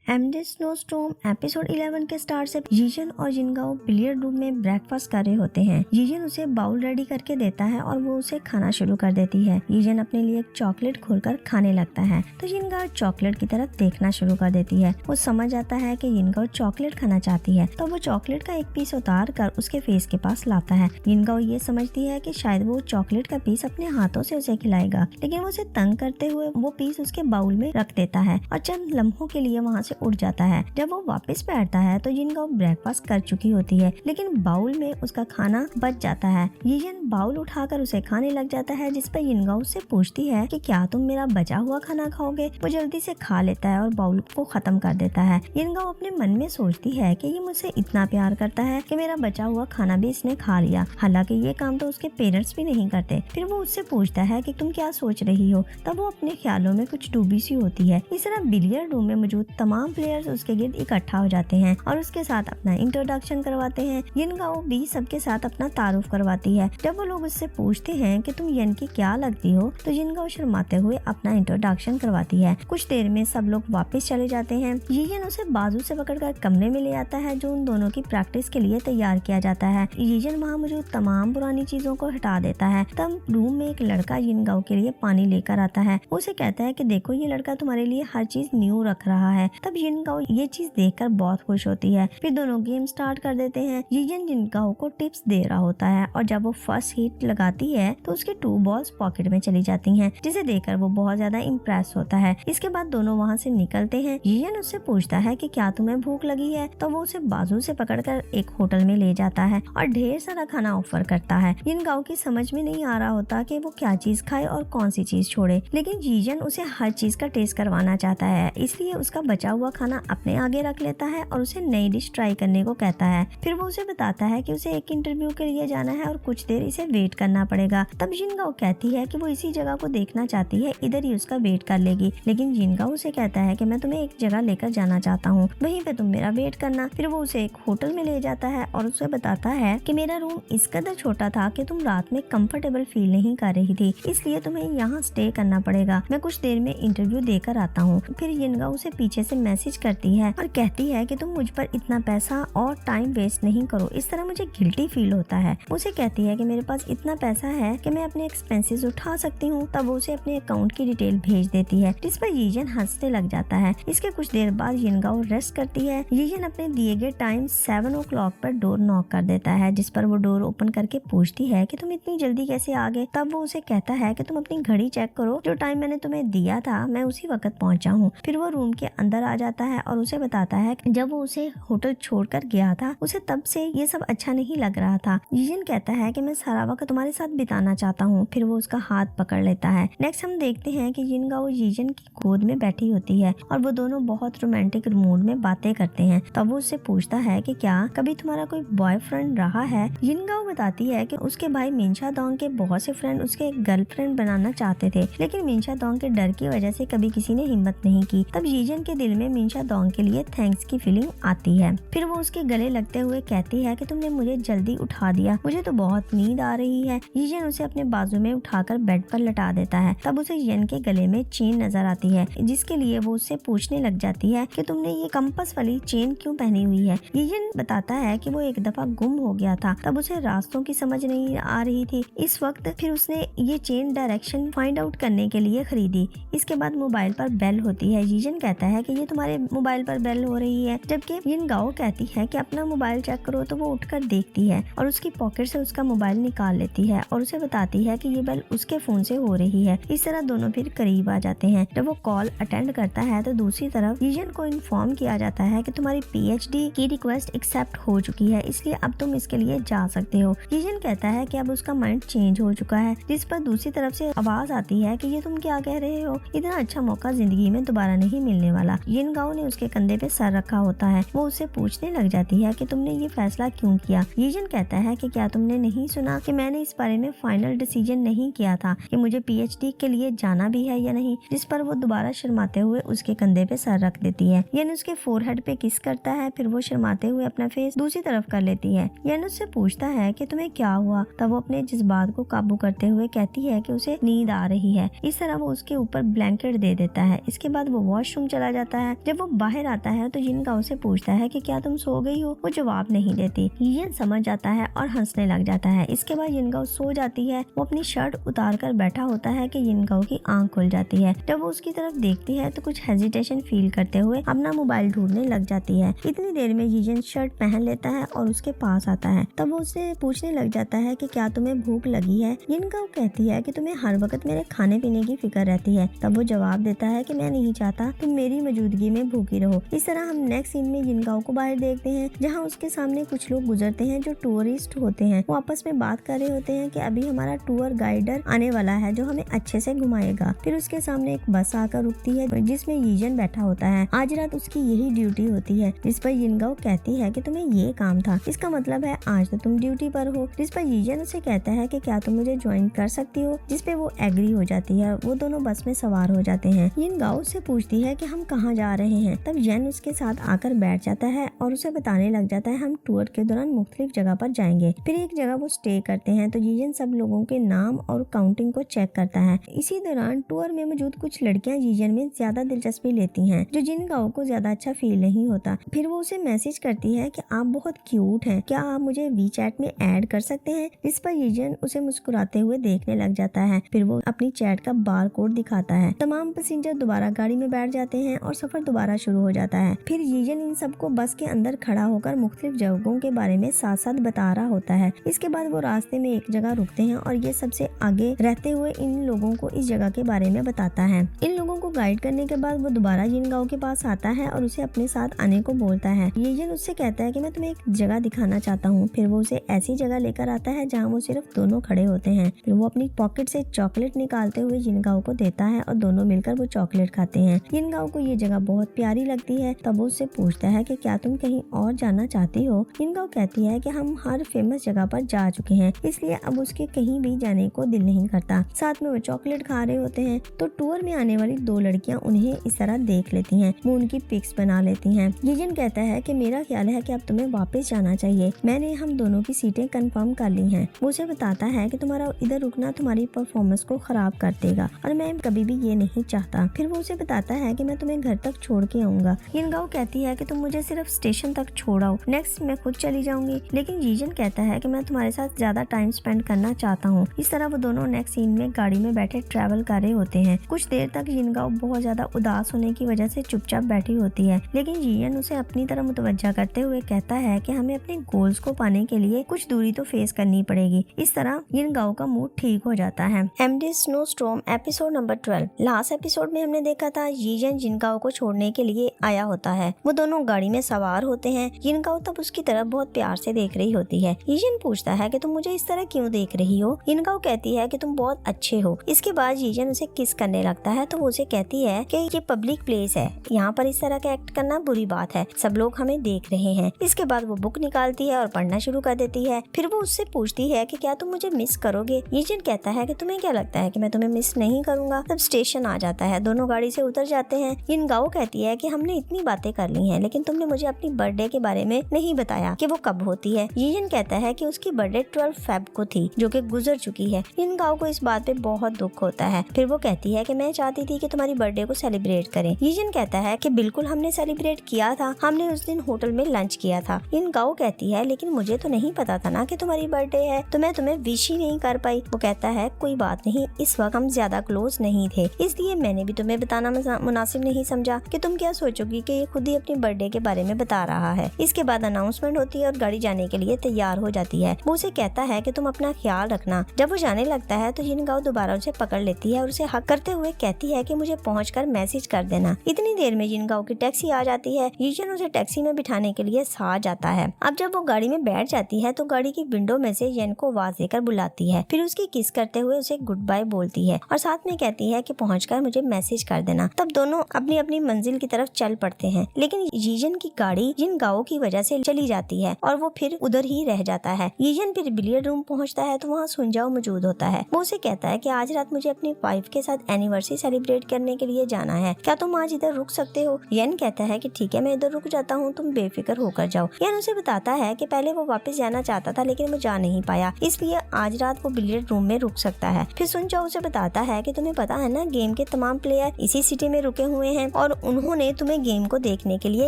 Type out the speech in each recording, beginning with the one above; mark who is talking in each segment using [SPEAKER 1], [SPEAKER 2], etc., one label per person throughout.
[SPEAKER 1] MD snowstorm episode 11 के start से यीजन और जिनगाओ बिलियर्ड रूम में ब्रेकफास्ट कर रहे होते हैं। यीजन उसे बाउल रेडी करके देता है और वो उसे खाना शुरू कर देती है। यीजन अपने लिए एक चॉकलेट खोलकर खाने लगता है तो जिनगाओ चॉकलेट की तरफ देखना शुरू कर देती है। वो समझ आता है कि जिनगाओ चॉकलेट खाना चाहती है तो वो चॉकलेट का एक पीस उतार कर उसके फेस के पास लाता है। जिनगाओ ये समझती है कि शायद वो चॉकलेट का पीस अपने हाथों से उसे खिलाएगा, लेकिन वो उसे तंग करते हुए वो पीस उसके बाउल में रख देता है और चंद लम्हों के लिए वहाँ से उड़ जाता है। जब वो वापस बैठता है तो जिनगाओ ब्रेकफास्ट कर चुकी होती है, लेकिन बाउल में उसका खाना बच जाता है। यीजन बाउल उठाकर उसे खाने लग जाता है, जिस पर जिनगाओ उससे पूछती है कि क्या तुम मेरा बचा हुआ खाना खाओगे। वो जल्दी से खा लेता है और बाउल को खत्म कर देता है। जिनगाओ अपने मन में सोचती है कि ये मुझसे इतना प्यार करता है कि मेरा बचा हुआ खाना भी इसने खा लिया, हालांकि ये काम तो उसके पेरेंट्स भी नहीं करते। फिर वो उससे पूछता है कि तुम क्या सोच रही हो। तब वो अपने ख्यालों में कुछ डूबी सी होती है। इस तरह बिलियर्ड रूम में मौजूद तमाम प्लेयर्स उसके गिर्द इकट्ठा हो जाते हैं और उसके साथ अपना इंट्रोडक्शन करवाते हैं। जिनगाओ भी सबके साथ अपना तारुफ करवाती है। जब वो लोग उससे पूछते हैं कि तुम यन की क्या लगती हो तो जिनगाओ शर्माते हुए अपना इंट्रोडक्शन करवाती है। कुछ देर में सब लोग वापस चले जाते हैं। यीजन उसे बाजू से पकड़कर कमरे में ले आता है जो उन दोनों की प्रैक्टिस के लिए तैयार किया जाता है। यीजन वहाँ मौजूद तमाम पुरानी चीजों को हटा देता है। तब रूम में एक लड़का जिनगाओ के लिए पानी लेकर आता है। उसे कहता है कि देखो ये लड़का तुम्हारे लिए हर चीज न्यू रख रहा है। तब जिनगाओ ये चीज देखकर बहुत खुश होती है। फिर दोनों गेम स्टार्ट कर देते हैं। यीजन जिनगाओ को टिप्स दे रहा होता है और जब वो फर्स्ट हिट लगाती है तो उसकी 2 बॉल्स पॉकेट में चली जाती हैं, जिसे देखकर वो बहुत ज्यादा इम्प्रेस होता है। इसके बाद दोनों वहाँ से निकलते हैं। यीजन उससे पूछता है कि क्या तुम्हें भूख लगी है, तो वो उसे बाजू से पकड़कर एक होटल में ले जाता है और ढेर सारा खाना ऑफर करता है। जिनगाओ की समझ में नहीं आ रहा होता कि वो क्या चीज खाए और कौन सी चीज छोड़े, लेकिन यीजन उसे हर चीज का टेस्ट करवाना चाहता है, इसलिए उसका बचा हुआ खाना अपने आगे रख लेता है और उसे नई डिश ट्राई करने को कहता है। फिर वो उसे बताता है कि उसे एक इंटरव्यू के लिए जाना है और कुछ देर इसे वेट करना पड़ेगा। तब जिनगाओ कहती है कि वो इसी जगह को देखना चाहती है, इधर ही उसका वेट कर लेगी, लेकिन जिनगाओ उसे कहता है कि मैं तुम्हें एक जगह लेकर जाना चाहता हूँ, वहीं पे तुम मेरा वेट करना। फिर वो उसे एक होटल में ले जाता है और उसे बताता है कि मेरा रूम इस कदर छोटा था कि तुम रात में कंफर्टेबल फील नहीं कर रही थी, इसलिए तुम्हें यहाँ स्टे करना पड़ेगा। मैं कुछ देर में इंटरव्यू देकर आता हूँ। फिर जिनगाओ उसे पीछे से मैसेज करती है और कहती है कि तुम मुझ पर इतना पैसा और टाइम वेस्ट नहीं करो, इस तरह मुझे गिल्टी फील होता है। उसे कहती है कि मेरे पास इतना पैसा है कि मैं अपने एक्सपेंसेस उठा सकती हूँ। तब वो उसे अपने अकाउंट की डिटेल भेज देती है, जिस पर यीजन हंसने लग जाता है। इसके कुछ देर बाद जिनगाओ रेस्ट करती है। यीजन अपने दिए गए टाइम 7 o'clock पर डोर नॉक कर देता है, जिस पर वो डोर ओपन करके पूछती है कि तुम इतनी जल्दी कैसे आ गए। तब वो उसे कहता है कि तुम अपनी घड़ी चेक करो, जो टाइम मैंने तुम्हें दिया था मैं उसी वक्त पहुंचा हूँ। फिर वो रूम के अंदर आ जाता है और उसे बताता है कि जब वो उसे होटल छोड़कर गया था उसे तब से ये सब अच्छा नहीं लग रहा था। यीजन कहता है कि मैं सारा वक्त तुम्हारे साथ बिताना चाहता हूँ। फिर वो उसका हाथ पकड़ लेता है। नेक्स्ट हम देखते हैं कि जिनगाओ यीजन की गोद में बैठी होती है और वो दोनों बहुत रोमांटिक मूड में बातें करते हैं। तब वो उससे पूछता है कि क्या कभी तुम्हारा कोई बॉयफ्रेंड रहा है। जिनगाओ बताती है कि उसके भाई मिनशा दोंग के बहुत से फ्रेंड उसके गर्लफ्रेंड बनाना चाहते थे, लेकिन मिनशा दोंग के डर की वजह से कभी किसी ने हिम्मत नहीं की। तब यीजन के दिल में मिनशा दोंग के लिए थैंक्स की फीलिंग आती है। फिर वो उसके गले लगते हुए कहती है कि तुमने मुझे जल्दी उठा दिया, मुझे तो बहुत नींद आ रही है। यीजन उसे अपने बाजू में उठाकर बेड पर लटा देता है। तब उसे यन के गले में चेन नजर आती है, जिसके लिए वो उससे पूछने लग जाती है कि तुमने ये कंपास वाली चेन क्यों पहनी हुई है। यीजन बताता है कि वो एक दफा गुम हो गया था, तब उसे रास्तों की समझ नहीं आ रही थी। इस वक्त फिर उसने ये चेन डायरेक्शन फाइंड आउट करने के लिए खरीदी। इसके बाद मोबाइल पर बेल होती है। यीजन कहता है कि ये तुम्हारे मोबाइल पर बेल हो रही है, जबकि जिनगाओ कहती है कि अपना मोबाइल चेक करो। तो वो उठकर देखती है और उसकी पॉकेट से उसका मोबाइल निकाल लेती है और उसे बताती है कि ये बेल उसके फोन से हो रही है। इस तरह दोनों फिर करीब आ जाते हैं। जब वो कॉल अटेंड करता है तो दूसरी तरफ यीजन को इन्फॉर्म किया जाता है कि तुम्हारी पीएचडी की रिक्वेस्ट एक्सेप्ट हो चुकी है, इसलिए अब तुम इसके लिए जा सकते हो। यीजन कहता है कि अब उसका माइंड चेंज हो चुका है, जिस पर दूसरी तरफ से आवाज आती है कि ये तुम क्या कह रहे हो, इतना अच्छा मौका जिंदगी में दोबारा नहीं मिलने वाला। जिनगाओ ने उसके कंधे पे सर रखा होता है। वो उससे पूछने लग जाती है कि तुमने ये फैसला क्यों किया। यीजन कहता है कि क्या तुमने नहीं सुना कि मैंने इस बारे में फाइनल डिसीजन नहीं किया था कि मुझे पीएचडी के लिए जाना भी है या नहीं। जिस पर वो दोबारा शर्माते हुए उसके कंधे पे सर रख देती है। यन उसके फोरहेड पे किस करता है। फिर वो शर्माते हुए अपना फेस दूसरी तरफ कर लेती है। यन उससे पूछता है कि तुम्हें क्या हुआ। तब वो अपने जज्बात को काबू करते हुए कहती है कि उसे नींद आ रही है। इस तरह वो उसके ऊपर ब्लैंकेट दे देता है। इसके बाद वो वॉशरूम चला जाता है जब वो बाहर आता है तो जिनगाओ से पूछता है कि क्या तुम सो गई हो। वो जवाब नहीं देती। यिजन समझ जाता है और हंसने लग जाता है। इसके बाद जिनगाओ सो जाती है। वो अपनी शर्ट उतार कर बैठा होता है कि जिनगाओ की आंख खुल जाती है। जब वो उसकी तरफ देखती है तो कुछ हेजिटेशन फील करते हुए अपना मोबाइल ढूंढने लग जाती है। इतनी देर में यिजन शर्ट पहन लेता है और उसके पास आता है। तब वो उससे पूछने लग जाता है कि क्या तुम्हें भूख लगी है। जिनगाओ कहती है कि तुम्हें हर वक्त मेरे खाने पीने की फिक्र रहती है। तब वो जवाब देता है कि मैं नहीं चाहता तुम मेरी मौजूदगी में भूखी रहो। इस तरह हम नेक्स्ट सीन में जिनगाओ को बाहर देखते हैं, जहाँ उसके सामने कुछ लोग गुजरते हैं जो टूरिस्ट होते हैं। वो आपस में बात कर रहे होते हैं कि अभी हमारा टूर गाइडर आने वाला है जो हमें अच्छे से घुमाएगा। फिर उसके सामने एक बस आकर रुकती है जिसमें यिजन बैठा होता है। आज रात उसकी यही ड्यूटी होती है। जिस पर जिनगाओ कहती है कि तुम्हें ये काम था, इसका मतलब है आज तो तुम ड्यूटी पर हो। जिस पर यिजन उसे कहता है कि क्या तुम मुझे ज्वाइन कर सकती हो, जिस पे वो एग्री हो जाती है। वो दोनों बस में सवार हो जाते हैं। जिनगाओ से पूछती है कि हम कहाँ जा रहे हैं। तब येन उसके साथ आकर बैठ जाता है और उसे बताने लग जाता है हम टूर के दौरान मुख्तलिफ जगह पर जाएंगे। फिर एक जगह वो स्टे करते हैं तो यिजन सब लोगों के नाम और काउंटिंग को चेक करता है। इसी दौरान टूर में मौजूद कुछ लड़कियां यिजन में ज्यादा दिलचस्पी लेती हैं, जो जिनगाओ को ज्यादा अच्छा फील नहीं होता। फिर वो उसे मैसेज करती है कि आप बहुत क्यूट हैं, क्या आप मुझे वीचैट में ऐड कर सकते हैं। इस पर यिजन उसे मुस्कुराते हुए देखने लग जाता है। फिर वो अपनी चैट का बार कोड दिखाता है। तमाम पैसेंजर दोबारा गाड़ी में बैठ जाते हैं और सफर दोबारा शुरू हो जाता है। फिर यिजन इन सबको बस के अंदर खड़ा होकर मुख्तलिफ जगहों के बारे में साथ साथ बता रहा होता है। इसके बाद वो रास्ते में एक जगह रुकते हैं और ये सबसे आगे रहते हुए इन लोगों को इस जगह के बारे में बताता है। इन लोगों को गाइड करने के बाद वो दोबारा जिनगाओ के पास आता है और उसे अपने साथ आने को बोलता है। यिजन उससे कहता है कि मैं तुम्हें एक जगह दिखाना चाहता हूँ। फिर वो उसे ऐसी जगह लेकर आता है जहाँ वो सिर्फ दोनों खड़े होते हैं। फिर वो अपनी पॉकेट से चॉकलेट निकालते हुए जिनगाओ को देता है और दोनों मिलकर वो चॉकलेट खाते हैं। जिनगाओ को ये जगह बहुत प्यारी लगती है। तब वो उससे पूछता है कि क्या तुम कहीं और जाना चाहती हो। जिनगाओ कहती है कि हम हर फेमस जगह पर जा चुके हैं, इसलिए अब उसके कहीं भी जाने को दिल नहीं करता। साथ में वो चॉकलेट खा रहे होते हैं तो टूर में आने वाली दो लड़कियां उन्हें इस तरह देख लेती हैं। वो उनकी पिक्स बना लेती हैं। यिजन कहता है कि मेरा ख्याल है कि अब तुम्हें वापस जाना चाहिए, मैंने हम दोनों की सीटें कंफर्म कर ली हैं। वो उसे बताता है कि तुम्हारा इधर रुकना तुम्हारी परफॉर्मेंस को खराब कर देगा और मैं कभी भी ये नहीं चाहता। फिर वो उसे बताता है कि मैं तुम्हें घर तक छोड़ के आऊंगा। जिनगाओ कहती है कि तुम मुझे सिर्फ स्टेशन तक छोड़ आओ, नेक्स्ट मैं खुद चली जाऊंगी। लेकिन यिजन कहता है कि मैं तुम्हारे साथ ज्यादा टाइम स्पेंड करना चाहता हूँ। इस तरह वो दोनों नेक्स्ट सीन में गाड़ी में बैठे ट्रैवल कर रहे होते हैं। कुछ देर तक जिनगाओ बहुत ज्यादा उदास होने की वजह से चुपचाप बैठी होती है, लेकिन यिजन उसे अपनी तरफ मुतवज्जा करते हुए कहता है कि हमें अपने गोल्स को पाने के लिए कुछ दूरी तो फेस करनी पड़ेगी। इस तरह जिनगाओ का मूड ठीक हो जाता है। MD snowstorm episode number 12। Last episode में हमने देखा था यिजन जिनगाओ को छोड़ने के लिए आया होता है। वो दोनों गाड़ी में सवार होते हैं। जिनगाओ तब उसकी तरफ बहुत प्यार से देख रही होती है। यिजन पूछता है कि तुम मुझे इस तरह क्यों देख रही हो। जिनगाओ कहती है कि तुम बहुत अच्छे हो। इसके बाद यिजन उसे किस करने लगता है तो वो उसे कहती है कि ये पब्लिक प्लेस है, यहाँ पर इस तरह का एक्ट करना बुरी बात है, सब लोग हमें देख रहे हैं। इसके बाद वो बुक निकालती है और पढ़ना शुरू कर देती है। फिर वो उससे पूछती है कि क्या तुम मुझे मिस करोगे। यिजन कहता है कि तुम्हें क्या लगता है कि मैं तुम्हें मिस नहीं करूंगा। तब स्टेशन आ जाता है, दोनों गाड़ी से उतर जाते हैं। जिनगाओ कहती है कि हमने इतनी बातें कर ली हैं, लेकिन तुमने मुझे अपनी बर्थडे के बारे में नहीं बताया कि वो कब होती है। यिजन कहता है कि उसकी बर्थडे 12 फेब को थी, जो कि गुजर चुकी है। जिनगाओ को इस बात पे बहुत दुख होता है। फिर वो कहती है कि मैं चाहती थी कि तुम्हारी बर्थडे को सेलिब्रेट करें। यिजन कहता है कि बिल्कुल हमने सेलिब्रेट किया था, हमने उस दिन होटल में लंच किया था। जिनगाओ कहती है लेकिन मुझे तो नहीं पता था ना कि तुम्हारी बर्थडे है, तो मैं तुम्हें विश ही नहीं कर पाई। वो कहता है कोई बात नहीं, इस वक्त हम ज्यादा क्लोज नहीं थे, इसलिए मैंने भी तुम्हें बताना मुनासिब नहीं समझा कि तुम क्या सोचोगी कि ये खुद ही अपनी बर्थडे के बारे में बता रहा है। इसके बाद अनाउंसमेंट होती है और गाड़ी जाने के लिए तैयार हो जाती है। वो उसे कहता है कि तुम अपना ख्याल रखना। जब वो जाने लगता है तो जिनगाओ दोबारा उसे पकड़ लेती है और उसे हक करते हुए कहती है कि मुझे पहुंचकर मैसेज कर देना। इतनी देर में जिनगाओ की टैक्सी आ जाती है। यिजन उसे टैक्सी में बिठाने के लिए साथ जाता है। अब जब वो गाड़ी में बैठ जाती है तो गाड़ी की विंडो में से येन को आवाज देकर बुलाती है। फिर उसकी किस करते हुए उसे गुड बाय बोलती है और साथ में कहती है कि पहुंचकर मुझे मैसेज कर देना। तब दोनों अपनी अपनी मंजिल की तरफ चल पड़ते हैं, लेकिन यिजन की गाड़ी जिनगाओ की वजह से चली जाती है और वो फिर उधर ही रह जाता है। यिजन फिर बिलियर्ड रूम पहुंचता है तो वहाँ सुनजाओ मौजूद होता है। वो उसे कहता है कि आज रात मुझे अपनी वाइफ के साथ एनिवर्सरी सेलिब्रेट करने के लिए जाना है, क्या तुम आज इधर रुक सकते हो। येन कहता है कि ठीक है, मैं इधर रुक जाता हूँ, तुम बेफिक्र होकर जाओ। येन उसे बताता है कि पहले वो वापस जाना चाहता था लेकिन वो जा नहीं पाया, इसलिए आज रात वो बिलियर्ड रूम में रुक सकता है। फिर सुनजाओ उसे बताता है कि तुम्हें पता है ना, गेम के तमाम प्लेयर इसी सिटी में रुके हुए हैं और उन्होंने तुम्हें गेम को देखने के लिए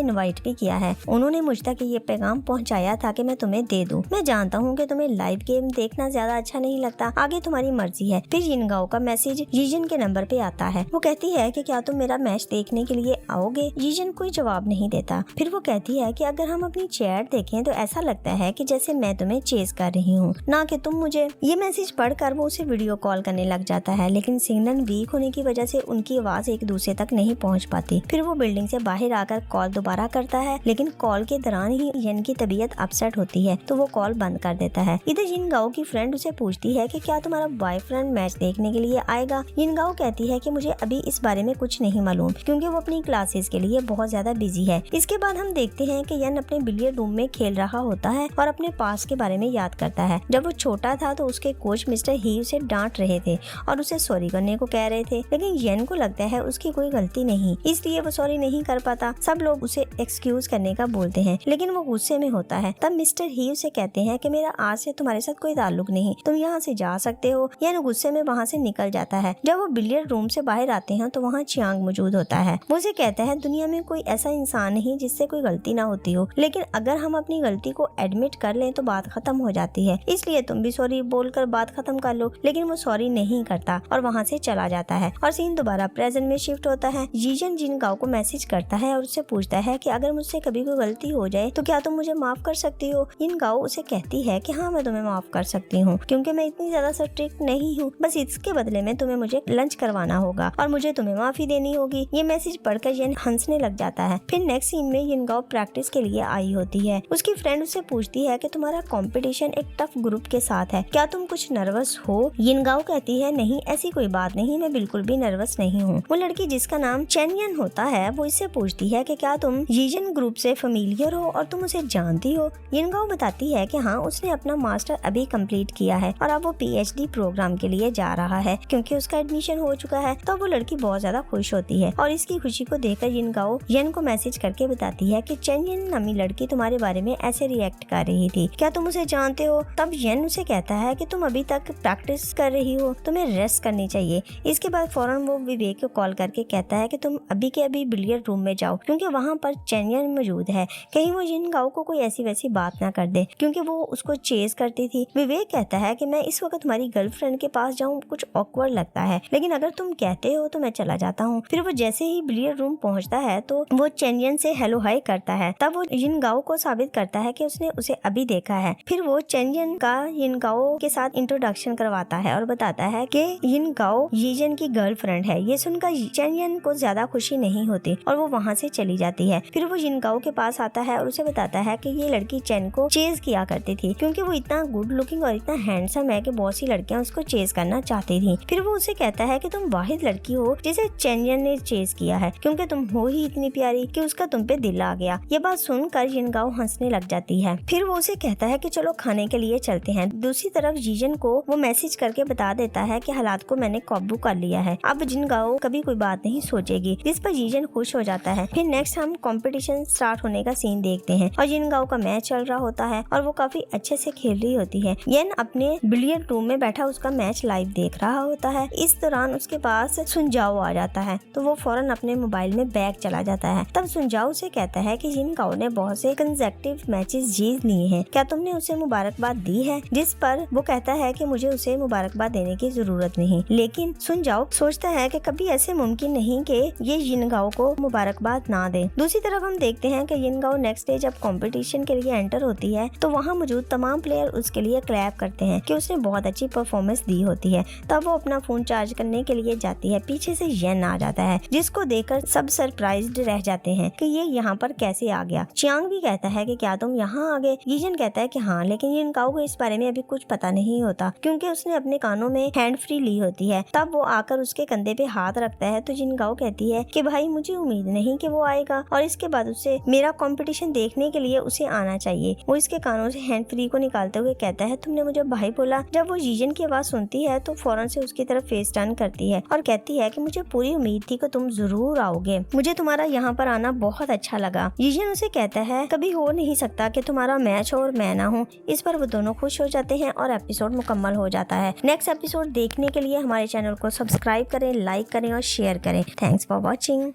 [SPEAKER 1] इनवाइट भी किया है। उन्होंने मुझ तक ये पैगाम पहुंचाया था कि मैं तुम्हें दे दूं। मैं जानता हूँ कि तुम्हें लाइव गेम देखना ज्यादा अच्छा नहीं लगता, आगे तुम्हारी मर्जी है। फिर जिनगाओ का मैसेज यीजन के नंबर पे आता है। वो कहती है कि क्या तुम मेरा मैच देखने के लिए आओगे? यीजन कोई जवाब नहीं देता। फिर वो कहती है कि अगर हम अपनी चैट देखें तो ऐसा लगता है कि जैसे मैं तुम्हें चेस कर रही हूँ, ना कि तुम मुझे। ये मैसेज पढ़कर वो उसे वीडियो कॉल करने लग जाता है, लेकिन सिग्नल वीक होने की वजह से उनकी आवाज एक दूसरे तक नहीं पहुँच पाती। फिर वो बिल्डिंग से बाहर आकर कॉल दोबारा करता है, लेकिन कॉल के दौरान ही यन की तबीयत अपसेट होती है तो वो कॉल बंद कर देता है। इधर जिनगाओ की फ्रेंड उसे पूछती है कि क्या तुम्हारा बॉयफ्रेंड मैच देखने के लिए आएगा? जिनगाओ कहती है कि मुझे अभी इस बारे में कुछ नहीं मालूम, क्योंकि वो अपनी क्लासेस के लिए बहुत ज्यादा बिजी है। इसके बाद हम देखते हैं कि यन अपने बिलियर्ड रूम में खेल रहा होता है और अपने पास के बारे में याद करता है। जब वो छोटा था तो उसके कोच मिस्टर ही उसे डांट रहे थे और उसे सॉरी करने को कह रहे थे, लेकिन यन को लगता है उसकी कोई गलती नहीं, इसलिए वो सॉरी नहीं कर पाता। सब लोग उसे एक्सक्यूज करने का बोलते हैं, लेकिन वो गुस्से में होता है। तब मिस्टर ही उसे कहते हैं कि मेरा आज से तुम्हारे साथ कोई ताल्लुक नहीं, तुम यहाँ से जा सकते हो। यन गुस्से में वहाँ से निकल जाता है। जब वो बिलियर्ड रूम से बाहर आते हैं तो वहाँ चियांग मौजूद होता है। वो उसे कहता है दुनिया में कोई ऐसा इंसान नहीं जिससे कोई गलती ना होती हो, लेकिन अगर हम अपनी गलती को एडमिट कर लें तो बात खत्म हो जाती है, इसलिए तुम भी सॉरी बोलकर बात खत्म कर लो। लेकिन वो सॉरी नहीं करता और वहाँ से चला जाता है और सीन दोबारा प्रेजेंट में शिफ्ट होता है। यीजन जिनगाओ को मैसेज करता है और उससे पूछता है कि अगर मुझसे कभी कोई गलती हो जाए तो क्या तुम मुझे माफ कर सकती हो? जिनगाओ उसे कहती है कि हाँ मैं तुम्हें माफ कर सकती हूँ, क्योंकि मैं इतनी ज्यादा स्ट्रिक्ट नहीं हूँ, बस इसके बदले में तुम्हें मुझे लंच करवाना होगा और मुझे तुम्हें माफी देनी होगी। ये मैसेज पढ़कर यन हंसने लग जाता है। फिर नेक्स्ट सीन में जिनगाओ प्रैक्टिस के लिए आई होती है। उसकी फ्रेंड उससे पूछती है कि तुम्हारा कंपटीशन एक टफ ग्रुप के साथ है, क्या तुम कुछ नर्वस हो? जिनगाओ कहती है नहीं, ऐसी कोई बात नहीं, मैं बिल्कुल भी नर्वस नहीं हूँ। वो लड़की जिसका नाम चेनयन होता है वो इससे पूछती है कि क्या तुम यीजन ग्रुप से फेमिलियर हो और तुम उसे जानती हो? जिनगाओ बताती है कि हाँ, उसने अपना मास्टर अभी कंप्लीट किया है और अब वो पीएचडी प्रोग्राम के लिए जा रहा है क्योंकि उसका एडमिशन हो चुका है। तो वो लड़की बहुत ज्यादा खुश होती है और इसकी खुशी को देखकर जिनगाओ यन को मैसेज करके बताती है कि चेनयन नामी लड़की तुम्हारे बारे में ऐसे रिएक्ट कर रही थी, क्या तुम उसे जानते हो? तब यन उसे कहता है कि तुम अभी तक प्रैक्टिस कर रही हो, तुम्हें रेस्ट करनी चाहिए। इसके बाद फौरन वो विवेक को कॉल करके कहता है कि तुम अभी के अभी बिलियर्ड रूम में जाओ, क्योंकि वहाँ पर चेनयन मौजूद है, कहीं वो जिनगाओ को कोई ऐसी वैसी बात ना कर दे, क्योंकि वो उसको चेज करती थी। विवेक कहता है कि मैं इस वक्त तुम्हारी गर्लफ्रेंड के पास जाऊँ कुछ ऑकवर्ड लगता है, लेकिन अगर तुम कहते हो तो मैं चला जाता हूँ। फिर वो जैसे ही बिलियर्ड रूम पहुँचता है तो वो चेनयन से हेलो हाय करता है। तब वो जिनगाओ को साबित करता है कि उसने उसे अभी देखा है। फिर वो चेनयन का जिनगाओ के साथ इंट्रोडक्शन करवाता है और बताता है कि जिनगाओ यीजन की गर्लफ्रेंड है। ये सुनकर चेनयन को ज्यादा खुशी नहीं होती और वो वहाँ से चली जाती है। फिर वो जिनगाओ के पास आता है और उसे बताता है कि ये लड़की चेन को चेज किया करती थी, क्योंकि वो इतना गुड लुकिंग और इतना हैंडसम है कि बहुत सी लड़कियां उसको चेज करना चाहती थी। फिर वो उसे कहता है कि तुम वाहिद लड़की हो जिसे चेनयन ने चेज किया है, क्योंकि तुम हो ही इतनी प्यारी कि उसका तुम पे दिल आ गया। ये बात सुनकर जिनगाओ हंसने लग जाती है। फिर वो उसे कहता है कि चलो खाने के लिए चलते हैं। दूसरी तरफ यीजन को वो मैसेज करके बता देता है कि हालात को मैंने काबू कर लिया है, अब जिनगाओ कभी कोई बात नहीं सोचेगी, जिस पर यीजन खुश हो जाता है। फिर नेक्स्ट हम कंपटीशन स्टार्ट होने का सीन देखते हैं और जिनगाओ का मैच चल रहा होता है और वो काफी अच्छे से खेल रही होती है। यन अपने बिलियर्ड रूम में बैठा उसका मैच लाइव देख रहा होता है। इस दौरान उसके पास सुनजाओ आ जाता है तो वो फौरन अपने मोबाइल में बैग चला जाता है। तब सुनजाओ से कहता है कि जिनगाओ ने बहुत से कंसेक्टिव मैचेस जीत लिए हैं, क्या तुमने उसे मुबारकबाद दी है? जिस पर वो कहता है कि मुझे उसे मुबारकबाद देने की जरूरत नहीं, लेकिन सुनजाओ सोचता है कि कभी ऐसे मुमकिन नहीं कि ये जिनगाओ को मुबारकबाद ना दे। दूसरी तरफ हम देखते हैं कि जिनगाओ नेक्स्ट डे जब कंपटीशन के लिए एंटर होती है तो वहाँ मौजूद तमाम प्लेयर उसके लिए क्लैप करते हैं कि उसने बहुत अच्छी परफॉर्मेंस दी होती है। तब वो अपना फोन चार्ज करने के लिए जाती है, पीछे से यन आ जाता है जिसको देखकर सब सरप्राइज्ड रह जाते हैं कि ये यहाँ पर कैसे आ गया। चियांग भी कहता है कि क्या तुम यहाँ आ गए? यीजन कहता है कि हाँ, लेकिन जिनगाओ को इस बारे में अभी कुछ पता नहीं होता क्योंकि उसने अपने कानों में हैंड फ्री ली होती है। तब वो आकर उसके कंधे पे हाथ रखता है तो जिनगाओ कहती है कि भाई मुझे उम्मीद नहीं कि वो आएगा और इसके बाद उससे मेरा कंपटीशन देखने के लिए उसे आना चाहिए। वो इसके कानों से हैंड फ्री को निकालते हुए कहता है तुमने मुझे भाई बोला। जब वो यीजन की आवाज सुनती है तो फौरन से उसकी तरफ फेस टर्न करती है और कहती है कि मुझे पूरी उम्मीद थी कि तुम जरूर आओगे, मुझे तुम्हारा यहाँ पर आना बहुत अच्छा लगा। यीजन उसे कहता है कभी हो नहीं सकता कि तुम्हारा मैच हो और मैं ना हूँ। इस पर वो दोनों खुश हो जाते हैं और एपिसोड मुकम्मल हो जाता है। नेक्स्ट एपिसोड देखने के लिए हमारे चैनल को सब्सक्राइब करें, लाइक करें और शेयर करें। Thanks for watching.